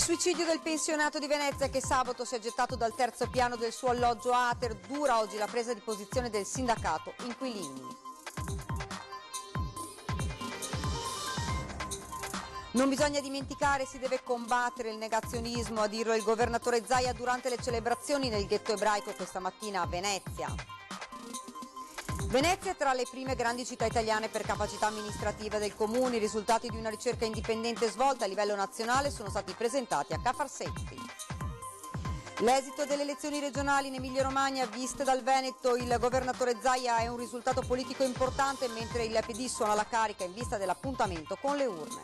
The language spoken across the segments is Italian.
suicidio del pensionato di Venezia che sabato si è gettato dal terzo piano del suo alloggio Ater. Dura oggi la presa di posizione del sindacato inquilini. Non bisogna dimenticare, si deve combattere il negazionismo, a dirlo il governatore Zaia durante le celebrazioni nel ghetto ebraico questa mattina a Venezia. Venezia è tra le prime grandi città italiane per capacità amministrativa del comune. I risultati di una ricerca indipendente svolta a livello nazionale sono stati presentati a Ca' Farsetti. L'esito delle elezioni regionali in Emilia-Romagna viste dal Veneto, il governatore Zaia, è un risultato politico importante mentre il PD suona la carica in vista dell'appuntamento con le urne.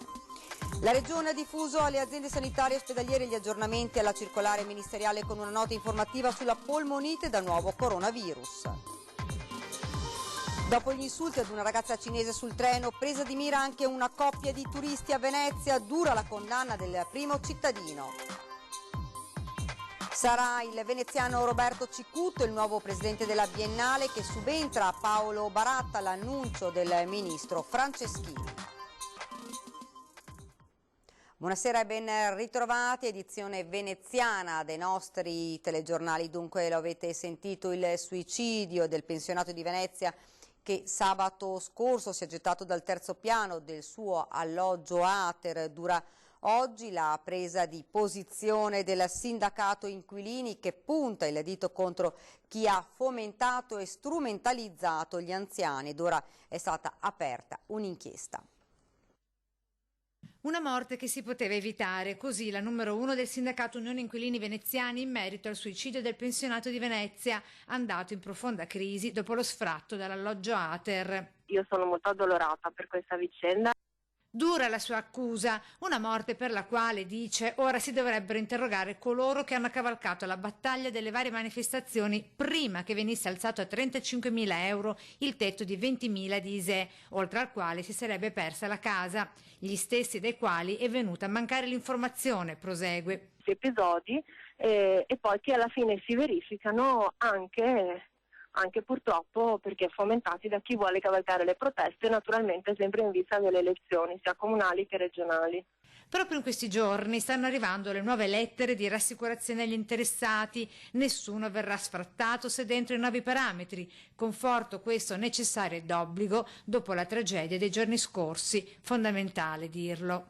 La Regione ha diffuso alle aziende sanitarie e ospedaliere gli aggiornamenti alla circolare ministeriale con una nota informativa sulla polmonite da nuovo coronavirus. Dopo gli insulti ad una ragazza cinese sul treno, presa di mira anche una coppia di turisti a Venezia, dura la condanna del primo cittadino. Sarà il veneziano Roberto Cicutto il nuovo presidente della Biennale, che subentra a Paolo Baratta l'annuncio del ministro Franceschini. Buonasera e ben ritrovati, edizione veneziana dei nostri telegiornali. Dunque lo avete sentito, il suicidio del pensionato di Venezia che sabato scorso si è gettato dal terzo piano del suo alloggio Ater. Dura oggi la presa di posizione del sindacato inquilini che punta il dito contro chi ha fomentato e strumentalizzato gli anziani ed ora è stata aperta un'inchiesta. Una morte che si poteva evitare, così la numero 1 del sindacato Unione Inquilini Veneziani in merito al suicidio del pensionato di Venezia, andato in profonda crisi dopo lo sfratto dall'alloggio Ater. Io sono molto addolorata per questa vicenda. Dura la sua accusa, una morte per la quale, dice, ora si dovrebbero interrogare coloro che hanno cavalcato la battaglia delle varie manifestazioni prima che venisse alzato a 35.000 euro il tetto di 20.000 di ISEE, oltre al quale si sarebbe persa la casa, gli stessi dai quali è venuta a mancare l'informazione, prosegue. Episodi e poi che alla fine si verificano anche purtroppo perché fomentati da chi vuole cavalcare le proteste, naturalmente sempre in vista delle elezioni, sia comunali che regionali. Proprio in questi giorni stanno arrivando le nuove lettere di rassicurazione agli interessati. Nessuno verrà sfrattato se dentro i nuovi parametri. Conforto questo necessario e d'obbligo dopo la tragedia dei giorni scorsi. Fondamentale dirlo.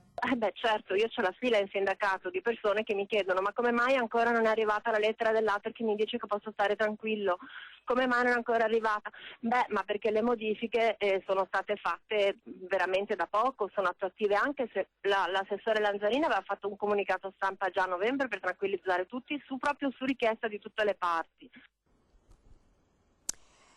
Certo, io c'ho la fila in sindacato di persone che mi chiedono ma come mai ancora non è arrivata la lettera dell'Ater che mi dice che posso stare tranquillo? Come mai non è ancora arrivata? Ma perché le modifiche sono state fatte veramente da poco, sono attuative anche se l'assessore Lanzarini aveva fatto un comunicato stampa già a novembre per tranquillizzare tutti proprio su richiesta di tutte le parti.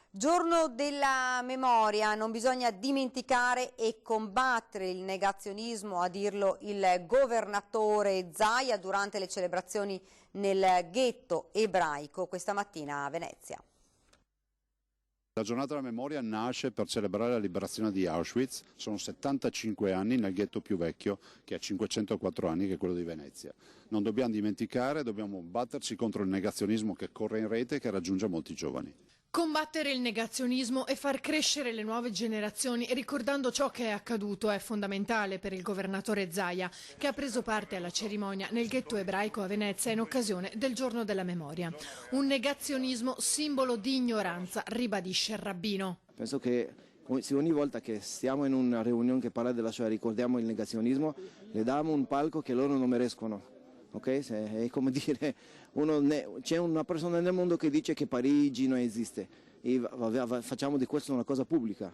Giorno della memoria, non bisogna dimenticare e combattere il negazionismo, a dirlo il governatore Zaia durante le celebrazioni nel ghetto ebraico questa mattina a Venezia. La giornata della memoria nasce per celebrare la liberazione di Auschwitz, sono 75 anni nel ghetto più vecchio che ha 504 anni, che è quello di Venezia. Non dobbiamo dimenticare, dobbiamo batterci contro il negazionismo che corre in rete e che raggiunge molti giovani. Combattere il negazionismo e far crescere le nuove generazioni ricordando ciò che è accaduto è fondamentale per il governatore Zaia, che ha preso parte alla cerimonia nel ghetto ebraico a Venezia in occasione del giorno della memoria. Un negazionismo simbolo di ignoranza, ribadisce il rabbino. Penso che se ogni volta che stiamo in una riunione che parla della Shoah ricordiamo il negazionismo, le diamo un palco che loro non merescono. Okay? È come dire, c'è una persona nel mondo che dice che Parigi non esiste e facciamo di questo una cosa pubblica.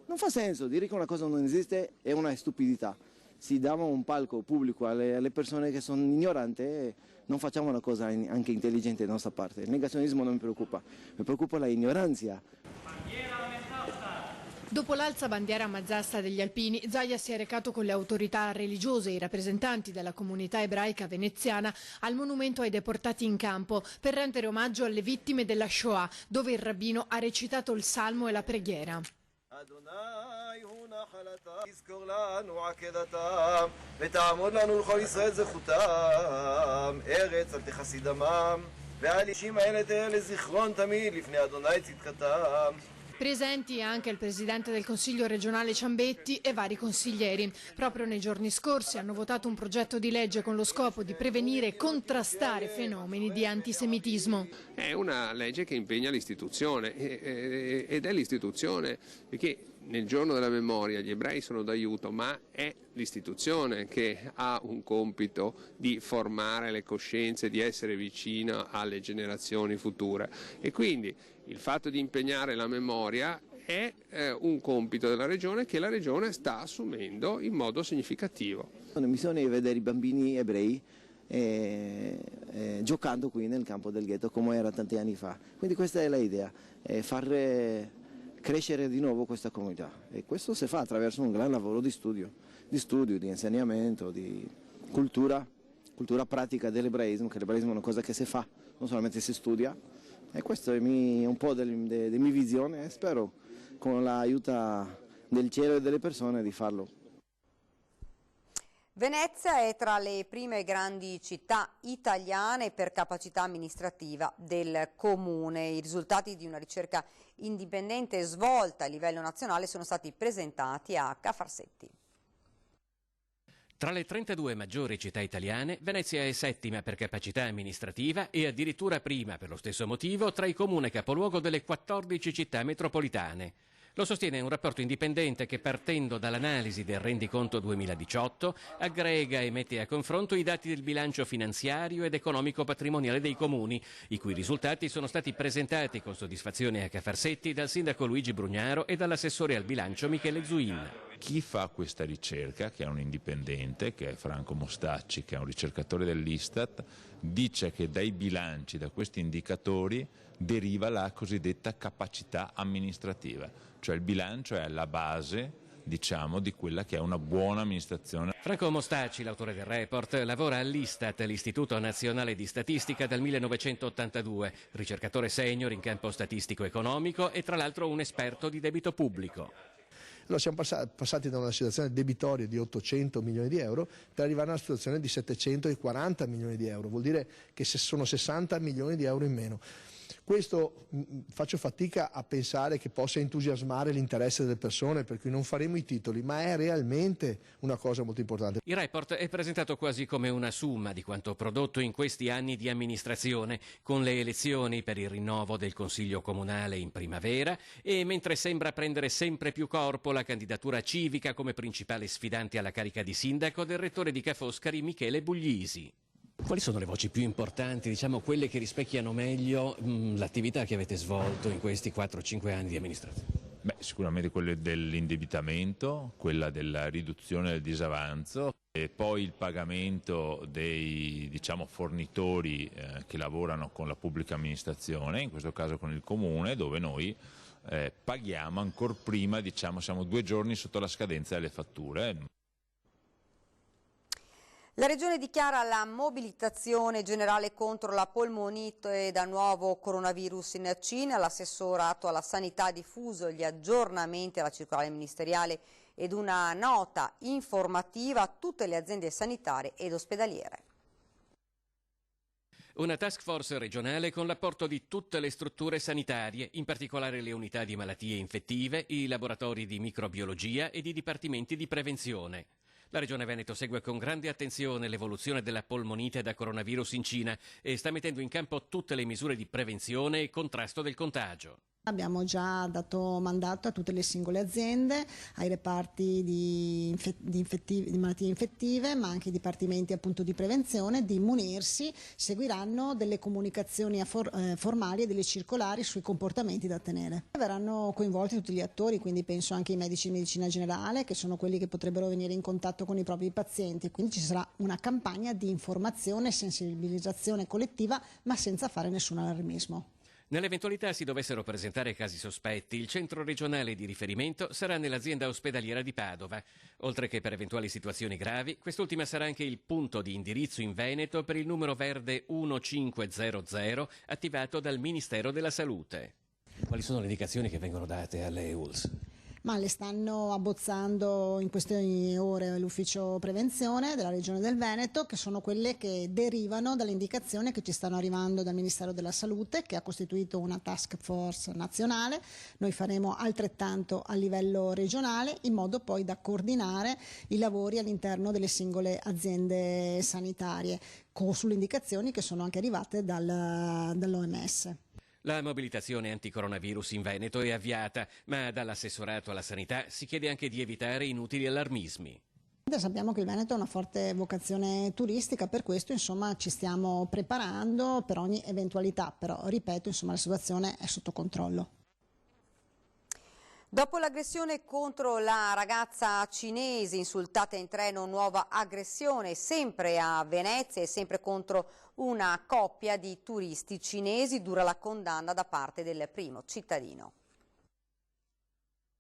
Non fa senso, dire che una cosa non esiste è una stupidità. Se diamo un palco pubblico alle persone che sono ignoranti, non facciamo una cosa anche intelligente da nostra parte. Il negazionismo non mi preoccupa la ignoranza. Dopo l'alza bandiera mazzasta degli Alpini, Zaia si è recato con le autorità religiose e i rappresentanti della comunità ebraica veneziana al monumento ai deportati in campo per rendere omaggio alle vittime della Shoah, dove il rabbino ha recitato il salmo e la preghiera. Presenti anche il presidente del Consiglio regionale Ciambetti e vari consiglieri. Proprio nei giorni scorsi hanno votato un progetto di legge con lo scopo di prevenire e contrastare fenomeni di antisemitismo. È una legge che impegna l'istituzione ed è l'istituzione che nel giorno della memoria gli ebrei sono d'aiuto, ma è l'istituzione che ha un compito di formare le coscienze, di essere vicina alle generazioni future e quindi il fatto di impegnare la memoria è un compito della Regione che la Regione sta assumendo in modo significativo. Bisogna vedere i bambini ebrei giocando qui nel campo del ghetto come era tanti anni fa, quindi questa è l'idea, far crescere di nuovo questa comunità e questo si fa attraverso un gran lavoro di studio, di insegnamento, di cultura pratica dell'ebraismo, che l'ebraismo è una cosa che si fa, non solamente si studia e questo è un po' della mia visione e spero con l'aiuto del cielo e delle persone di farlo. Venezia è tra le prime grandi città italiane per capacità amministrativa del comune. I risultati di una ricerca indipendente svolta a livello nazionale sono stati presentati a Cafarsetti. Tra le 32 maggiori città italiane, Venezia è settima per capacità amministrativa e addirittura prima, per lo stesso motivo, tra i comuni capoluogo delle 14 città metropolitane. Lo sostiene un rapporto indipendente che, partendo dall'analisi del rendiconto 2018, aggrega e mette a confronto i dati del bilancio finanziario ed economico patrimoniale dei comuni, i cui risultati sono stati presentati con soddisfazione a Cafarsetti dal sindaco Luigi Brugnaro e dall'assessore al bilancio Michele Zuin. Chi fa questa ricerca, che è un indipendente, che è Franco Mostacci, che è un ricercatore dell'Istat, dice che dai bilanci, da questi indicatori, deriva la cosiddetta capacità amministrativa, cioè il bilancio è la base, diciamo, di quella che è una buona amministrazione. Franco Mostacci, l'autore del report, lavora all'Istat, l'Istituto Nazionale di Statistica, dal 1982, ricercatore senior in campo statistico-economico e tra l'altro un esperto di debito pubblico. Allora siamo passati da una situazione debitoria di 800 milioni di euro per arrivare a una situazione di 740 milioni di euro, vuol dire che sono 60 milioni di euro in meno. Questo faccio fatica a pensare che possa entusiasmare l'interesse delle persone, per cui non faremo i titoli, ma è realmente una cosa molto importante. Il report è presentato quasi come una somma di quanto prodotto in questi anni di amministrazione, con le elezioni per il rinnovo del Consiglio Comunale in primavera e mentre sembra prendere sempre più corpo la candidatura civica come principale sfidante alla carica di sindaco del rettore di Ca' Foscari Michele Buglisi. Quali sono le voci più importanti, diciamo quelle che rispecchiano meglio l'attività che avete svolto in questi 4-5 anni di amministrazione? Beh, sicuramente quelle dell'indebitamento, quella della riduzione del disavanzo e poi il pagamento dei fornitori che lavorano con la pubblica amministrazione, in questo caso con il comune, dove noi paghiamo ancora prima, siamo 2 giorni sotto la scadenza delle fatture. La Regione dichiara la mobilitazione generale contro la polmonite da nuovo coronavirus in Cina. L'assessorato alla sanità ha diffuso gli aggiornamenti alla circolare ministeriale ed una nota informativa a tutte le aziende sanitarie ed ospedaliere. Una task force regionale con l'apporto di tutte le strutture sanitarie, in particolare le unità di malattie infettive, i laboratori di microbiologia ed i dipartimenti di prevenzione. La Regione Veneto segue con grande attenzione l'evoluzione della polmonite da coronavirus in Cina e sta mettendo in campo tutte le misure di prevenzione e contrasto del contagio. Abbiamo già dato mandato a tutte le singole aziende, ai reparti di malattie infettive, ma anche ai dipartimenti appunto di prevenzione, di munirsi. Seguiranno delle comunicazioni formali e delle circolari sui comportamenti da tenere. Verranno coinvolti tutti gli attori, quindi penso anche ai medici di medicina generale, che sono quelli che potrebbero venire in contatto con i propri pazienti. Quindi ci sarà una campagna di informazione e sensibilizzazione collettiva, ma senza fare nessun allarmismo. Nell'eventualità si dovessero presentare casi sospetti, il centro regionale di riferimento sarà nell'azienda ospedaliera di Padova. Oltre che per eventuali situazioni gravi, quest'ultima sarà anche il punto di indirizzo in Veneto per il numero verde 1500 attivato dal Ministero della Salute. Quali sono le indicazioni che vengono date alle ULSS? ma le stanno abbozzando in queste ore l'ufficio prevenzione della Regione del Veneto, che sono quelle che derivano dalle indicazioni che ci stanno arrivando dal Ministero della Salute, che ha costituito una task force nazionale. Noi faremo altrettanto a livello regionale, in modo poi da coordinare i lavori all'interno delle singole aziende sanitarie, sulle indicazioni che sono anche arrivate dall'OMS. La mobilitazione anticoronavirus in Veneto è avviata, ma dall'assessorato alla sanità si chiede anche di evitare inutili allarmismi. Sappiamo che il Veneto ha una forte vocazione turistica, per questo insomma ci stiamo preparando per ogni eventualità, però ripeto, insomma, la situazione è sotto controllo. Dopo l'aggressione contro la ragazza cinese insultata in treno, nuova aggressione sempre a Venezia e sempre contro una coppia di turisti cinesi, dura la condanna da parte del primo cittadino.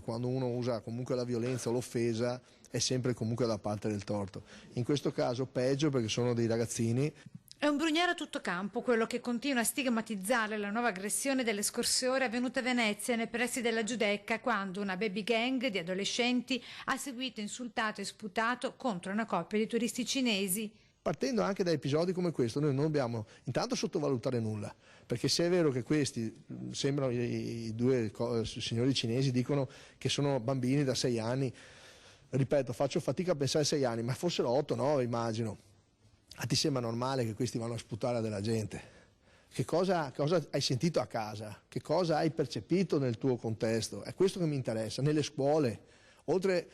Quando uno usa comunque la violenza o l'offesa è sempre comunque da parte del torto. In questo caso peggio, perché sono dei ragazzini. È un brugnare a tutto campo quello che continua a stigmatizzare la nuova aggressione delle scorse ore avvenuta a Venezia nei pressi della Giudecca, quando una baby gang di adolescenti ha seguito, insultato e sputato contro una coppia di turisti cinesi. Partendo anche da episodi come questo, noi non dobbiamo intanto sottovalutare nulla, perché se è vero che questi, sembrano i due signori cinesi, dicono che sono bambini da 6 anni, ripeto, faccio fatica a pensare a 6 anni, ma fossero 8-9 immagino. A ti sembra normale che questi vanno a sputare della gente? Che cosa hai sentito a casa? Che cosa hai percepito nel tuo contesto? È questo che mi interessa, nelle scuole, oltre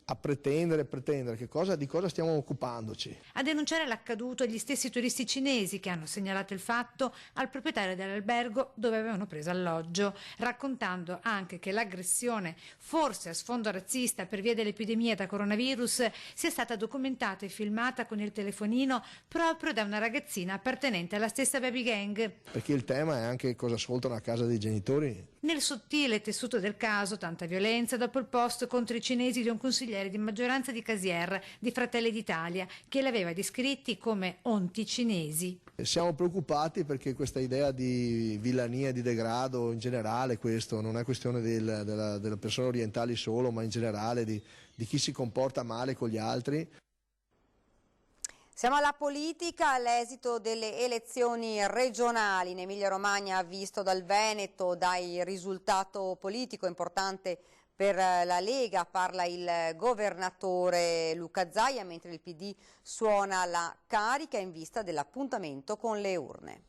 a pretendere, di cosa stiamo occupandoci. A denunciare l'accaduto gli stessi turisti cinesi che hanno segnalato il fatto al proprietario dell'albergo dove avevano preso alloggio, raccontando anche che l'aggressione, forse a sfondo razzista per via dell'epidemia da coronavirus, sia stata documentata e filmata con il telefonino proprio da una ragazzina appartenente alla stessa baby gang. Perché il tema è anche cosa ascoltano a casa dei genitori. Nel sottile tessuto del caso, tanta violenza dopo il post contro i cinesi di un consigliere di maggioranza di Casier, di Fratelli d'Italia, che li aveva descritti come onti cinesi. Siamo preoccupati perché questa idea di villania e di degrado in generale, questo non è questione delle persone orientali solo, ma in generale di chi si comporta male con gli altri. Siamo alla politica, l'esito delle elezioni regionali in Emilia-Romagna visto dal Veneto, dal risultato politico importante per la Lega, parla il governatore Luca Zaia, mentre il PD suona la carica in vista dell'appuntamento con le urne.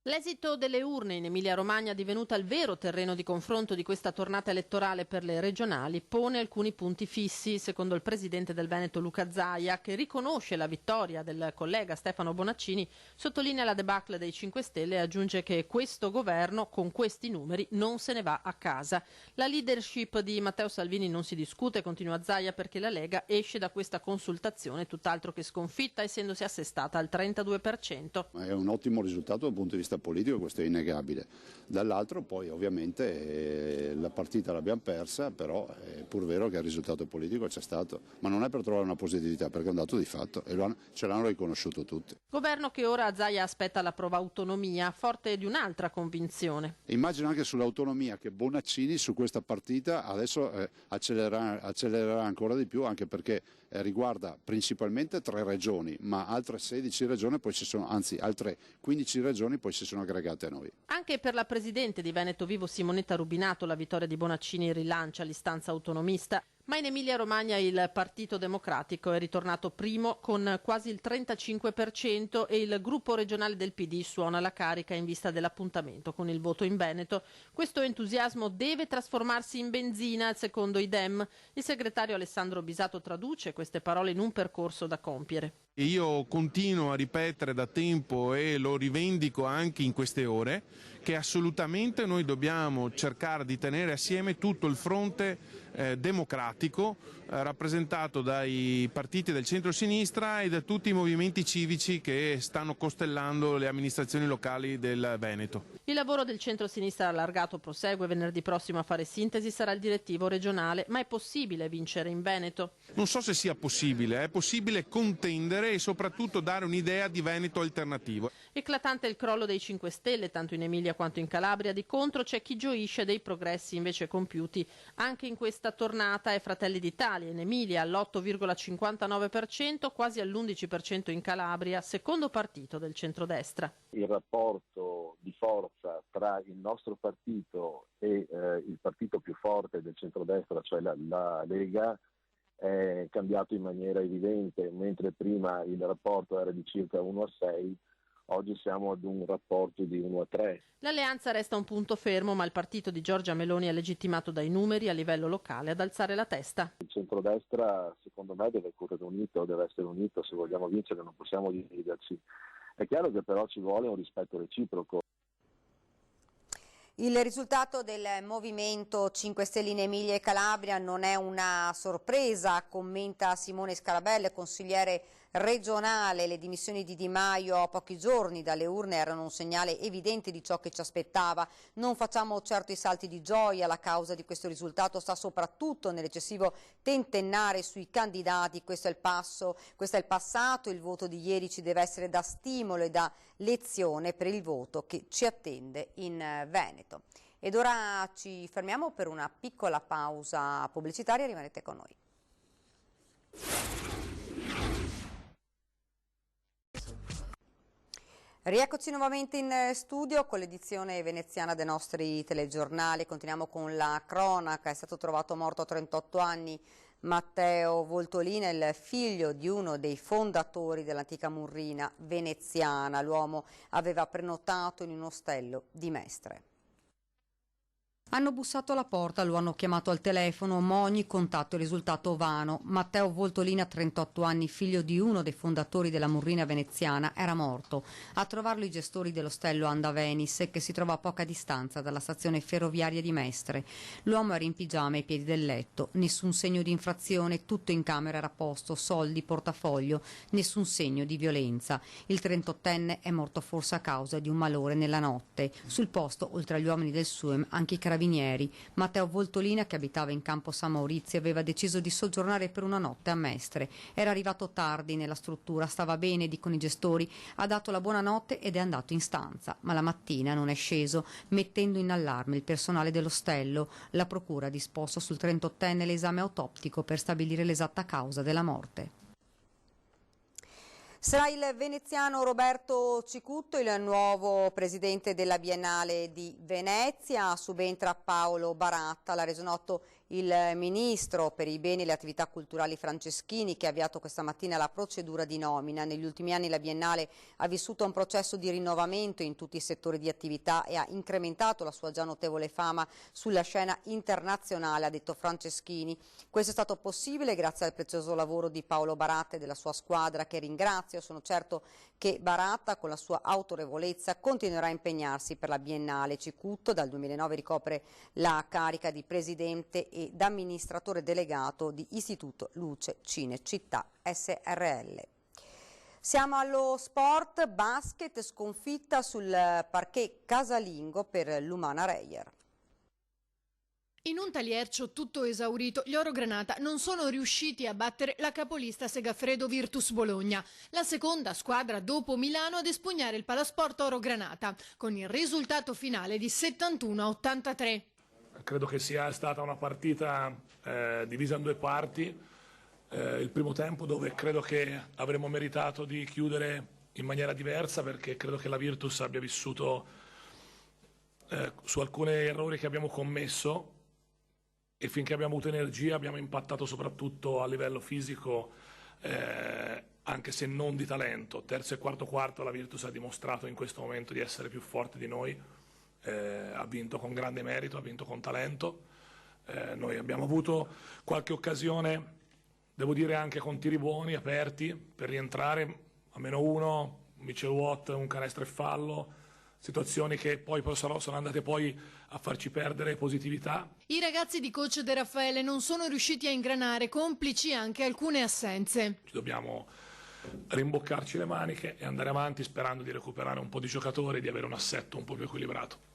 L'esito delle urne in Emilia-Romagna, divenuta il vero terreno di confronto di questa tornata elettorale per le regionali, pone alcuni punti fissi, secondo il presidente del Veneto Luca Zaia, che riconosce la vittoria del collega Stefano Bonaccini, sottolinea la debacle dei 5 Stelle e aggiunge che questo governo, con questi numeri, non se ne va a casa. La leadership di Matteo Salvini non si discute, continua Zaia, perché la Lega esce da questa consultazione tutt'altro che sconfitta, essendosi assestata al 32%. È un ottimo risultato dal punto di vista politico, questo è innegabile. Dall'altro poi ovviamente la partita l'abbiamo persa, però è pur vero che il risultato politico c'è stato, ma non è per trovare una positività, perché è un dato di fatto e ce l'hanno riconosciuto tutti. Governo che ora Zaia aspetta la prova autonomia, forte di un'altra convinzione. Immagino anche sull'autonomia che Bonaccini su questa partita adesso accelererà ancora di più, anche perché riguarda principalmente 3 regioni, ma altre 16 regioni poi altre 15 regioni poi si sono aggregate a noi. Anche per la presidente di Veneto Vivo Simonetta Rubinato la vittoria di Bonaccini rilancia l'istanza autonomista, ma in Emilia-Romagna il Partito Democratico è ritornato primo con quasi il 35% e il gruppo regionale del PD suona la carica in vista dell'appuntamento con il voto in Veneto. Questo entusiasmo deve trasformarsi in benzina, secondo i Dem. Il segretario Alessandro Bisato traduce queste parole in un percorso da compiere. Io continuo a ripetere da tempo e lo rivendico anche in queste ore che assolutamente noi dobbiamo cercare di tenere assieme tutto il fronte democratico rappresentato dai partiti del centro-sinistra e da tutti i movimenti civici che stanno costellando le amministrazioni locali del Veneto. Il lavoro del centro-sinistra allargato prosegue. Venerdì prossimo a fare sintesi sarà il direttivo regionale, ma è possibile vincere in Veneto? Non so se sia possibile, è possibile contendere e soprattutto dare un'idea di Veneto alternativo. Eclatante il crollo dei 5 Stelle, tanto in Emilia Emilia quanto in Calabria. Di contro c'è chi gioisce dei progressi invece compiuti anche in questa tornata è Fratelli d'Italia in Emilia all'8,59%, quasi all'11% in Calabria, secondo partito del centrodestra. Il rapporto di forza tra il nostro partito e il partito più forte del centrodestra, cioè la Lega, è cambiato in maniera evidente. Mentre prima il rapporto era di circa 1:6, oggi siamo ad un rapporto di 1:3. L'alleanza resta un punto fermo, ma il partito di Giorgia Meloni è legittimato dai numeri a livello locale ad alzare la testa. Il centrodestra secondo me deve correre unito, deve essere unito se vogliamo vincere, non possiamo dividerci. È chiaro che però ci vuole un rispetto reciproco. Il risultato del Movimento 5 Stelle in Emilia e Calabria non è una sorpresa, commenta Simone Scarabella, consigliere regionale. Le dimissioni di Di Maio a pochi giorni dalle urne erano un segnale evidente di ciò che ci aspettava. Non facciamo certo i salti di gioia, la causa di questo risultato sta soprattutto nell'eccessivo tentennare sui candidati. Questo è il passato, il voto di ieri ci deve essere da stimolo e da lezione per il voto che ci attende in Veneto. Ed ora ci fermiamo per una piccola pausa pubblicitaria, rimanete con noi. Rieccoci nuovamente in studio con l'edizione veneziana dei nostri telegiornali. Continuiamo con la cronaca. È stato trovato morto a 38 anni Matteo Voltolina, il figlio di uno dei fondatori dell'antica Murrina veneziana. L'uomo aveva prenotato in un ostello di Mestre. Hanno bussato alla porta, lo hanno chiamato al telefono, ma ogni contatto è risultato vano. Matteo Voltolina, 38 anni, figlio di uno dei fondatori della Murrina veneziana, era morto. A trovarlo i gestori dell'ostello Andavenis, che si trova a poca distanza dalla stazione ferroviaria di Mestre. L'uomo era in pigiama ai piedi del letto, nessun segno di infrazione, tutto in camera era a posto, soldi, portafoglio, nessun segno di violenza. Il 38enne è morto forse a causa di un malore nella notte. Sul posto, oltre agli uomini del SUEM, anche i carabinieri. Matteo Voltolina, che abitava in campo San Maurizio, aveva deciso di soggiornare per una notte a Mestre. Era arrivato tardi nella struttura, stava bene, dicono i gestori, ha dato la buonanotte ed è andato in stanza, ma la mattina non è sceso, mettendo in allarme il personale dell'ostello. La procura ha disposto sul 38enne l'esame autoptico per stabilire l'esatta causa della morte. Sarà il veneziano Roberto Cicutto il nuovo presidente della Biennale di Venezia, subentra Paolo Baratta. L'ha reso noto il ministro per i beni e le attività culturali Franceschini, che ha avviato questa mattina la procedura di nomina. Negli ultimi anni la Biennale ha vissuto un processo di rinnovamento in tutti i settori di attività e ha incrementato la sua già notevole fama sulla scena internazionale, ha detto Franceschini. Questo è stato possibile grazie al prezioso lavoro di Paolo Baratta e della sua squadra, che ringrazio. Sono certo che Baratta, con la sua autorevolezza, continuerà a impegnarsi per la Biennale. Cicutto dal 2009 ricopre la carica di presidente e d'amministratore delegato di Istituto Luce Cinecittà SRL. Siamo allo sport, basket, sconfitta sul parquet casalingo per l'Umana Reyer. In un taliercio tutto esaurito, gli Orogranata non sono riusciti a battere la capolista Segafredo Virtus Bologna, la seconda squadra dopo Milano ad espugnare il palasport Orogranata, con il risultato finale di 71-83. Credo che sia stata una partita divisa in due parti. Il primo tempo, dove credo che avremmo meritato di chiudere in maniera diversa, perché credo che la Virtus abbia vissuto su alcuni errori che abbiamo commesso, e finché abbiamo avuto energia abbiamo impattato soprattutto a livello fisico, anche se non di talento. Terzo e quarto quarto la Virtus ha dimostrato in questo momento di essere più forte di noi, ha vinto con grande merito, ha vinto con talento. Noi abbiamo avuto qualche occasione, devo dire anche con tiri buoni, aperti, per rientrare, a -1, Mitchell Watt, un canestro e fallo, situazioni che poi sono andate poi a farci perdere positività. I ragazzi di coach De Raffaele non sono riusciti a ingranare, complici anche alcune assenze. Ci dobbiamo rimboccarci le maniche e andare avanti, sperando di recuperare un po' di giocatori e di avere un assetto un po' più equilibrato.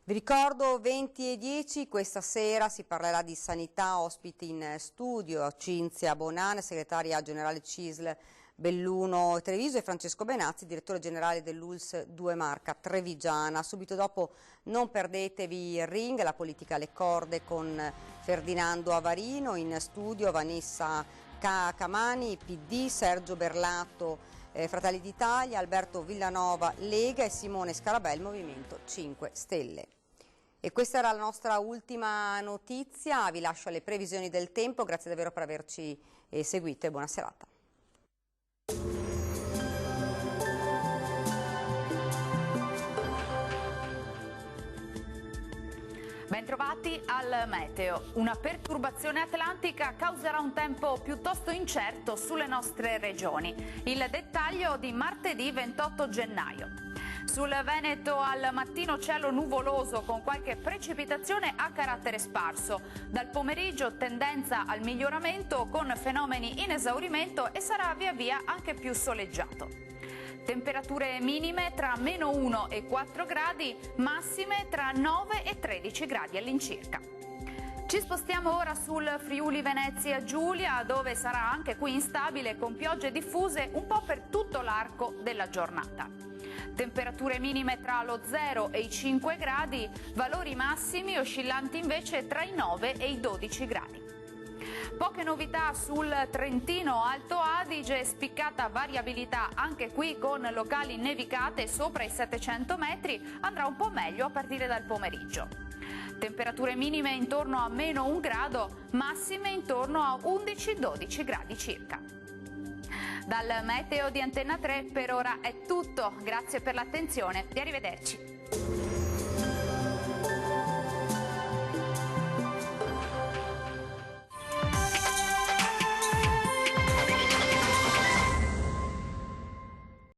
Vi ricordo 20:10, questa sera si parlerà di sanità, ospiti in studio Cinzia Bonana, segretaria generale CISL Belluno Treviso, e Francesco Benazzi, direttore generale dell'ULSS 2 Marca Trevigiana. Subito dopo non perdetevi il ring, la politica alle corde con Ferdinando Avarino, in studio Vanessa Camani, PD, Sergio Berlato, Fratelli d'Italia, Alberto Villanova, Lega, e Simone Scarabel, Movimento 5 Stelle. E questa era la nostra ultima notizia, vi lascio alle previsioni del tempo, grazie davvero per averci seguito e buona serata. Bentrovati al meteo. Una perturbazione atlantica causerà un tempo piuttosto incerto sulle nostre regioni. Il dettaglio di martedì 28 gennaio. Sul Veneto al mattino cielo nuvoloso con qualche precipitazione a carattere sparso. Dal pomeriggio tendenza al miglioramento con fenomeni in esaurimento e sarà via via anche più soleggiato. Temperature minime tra -1 e 4 gradi, massime tra 9 e 13 gradi all'incirca. Ci spostiamo ora sul Friuli Venezia Giulia, dove sarà anche qui instabile con piogge diffuse un po' per tutto l'arco della giornata. Temperature minime tra lo 0 e i 5 gradi, valori massimi oscillanti invece tra i 9 e i 12 gradi. Poche novità sul Trentino Alto Adige, spiccata variabilità anche qui con locali nevicate sopra i 700 metri, andrà un po' meglio a partire dal pomeriggio. Temperature minime intorno a -1 grado, massime intorno a 11-12 gradi circa. Dal meteo di Antenna 3 per ora è tutto, grazie per l'attenzione e arrivederci.